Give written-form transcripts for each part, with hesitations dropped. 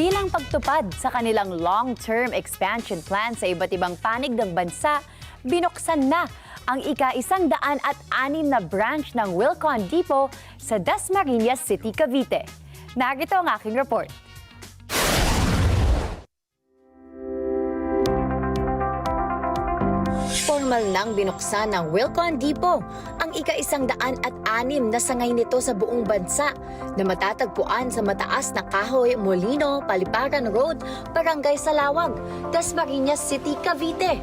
Bilang pagtupad sa kanilang long-term expansion plan sa iba't ibang panig ng bansa, binuksan na ang ika-106 na branch ng Wilcon Depot sa Dasmariñas City, Cavite. Narito ang aking report. Formal nang binuksan ng Wilcon Depot ang ika-106 na sangay nito sa buong bansa na matatagpuan sa mataas na Kahoy, Molino, Paliparan Road, Barangay Salawag, Dasmariñas City, Cavite.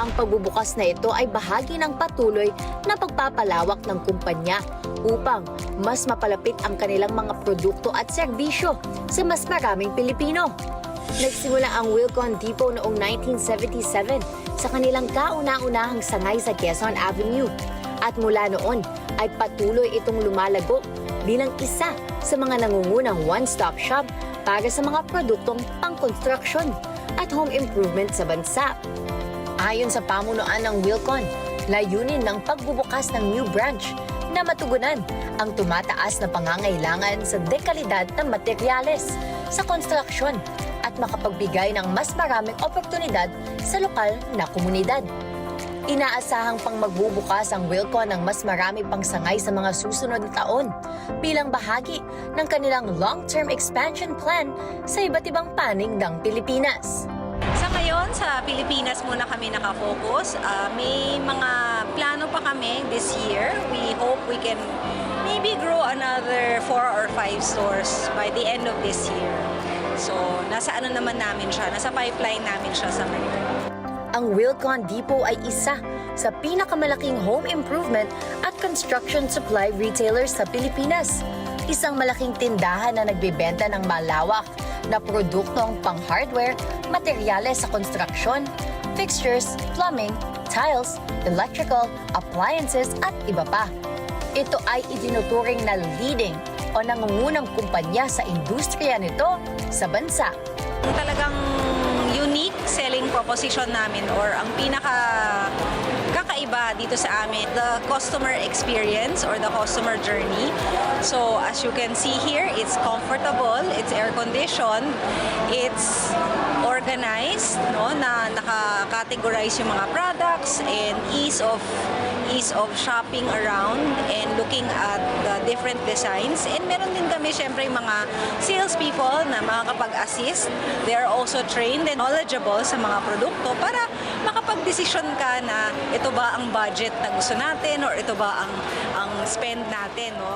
Ang pagbubukas na ito ay bahagi ng patuloy na pagpapalawak ng kumpanya upang mas mapalapit ang kanilang mga produkto at serbisyo sa mas maraming Pilipino. Nagsimula ang Wilcon Depot noong 1977 sa kanilang kauna-unahang sangay sa Quezon Avenue. At mula noon ay patuloy itong lumalago bilang isa sa mga nangungunang one-stop shop para sa mga produktong pang-construction at home improvement sa bansa. Ayon sa pamunuan ng Wilcon, layunin ng pagbubukas ng new branch na matugunan ang tumataas na pangangailangan sa dekalidad ng materyales sa construction at makapagbigay ng mas maraming oportunidad sa lokal na komunidad. Inaasahang pang magbubukas ang Wilcon ng mas marami pang sangay sa mga susunod na taon bilang bahagi ng kanilang long-term expansion plan sa iba't ibang panig ng Pilipinas. Sa ngayon, sa Pilipinas muna kami nakafocus. May mga plano pa kami this year. We hope we can maybe grow another 4 or 5 stores by the end of this year. So, nasa ano naman namin siya, nasa pipeline namin siya sa ngayon. Ang Wilcon Depot ay isa sa pinakamalaking home improvement at construction supply retailers sa Pilipinas. Isang malaking tindahan na nagbebenta ng malawak na produktong pang-hardware, materyales sa construction, fixtures, plumbing, tiles, electrical, appliances at iba pa. Ito ay itinuturing na leading o nangungunang kumpanya sa industriya nito sa bansa. Talagang unique selling proposition namin or ang kakaiba dito sa amin, the customer experience or the customer journey. So as you can see here, it's comfortable, it's air-conditioned, it's organized, no, na naka-categorize yung mga products and ease of shopping around and looking at the different designs. And meron din kami syempre mga salespeople na makakapag-assist. They are also trained and knowledgeable sa mga produkto para makapag-desisyon ka na ito ba ang budget na gusto natin or ito ba ang spend natin, no?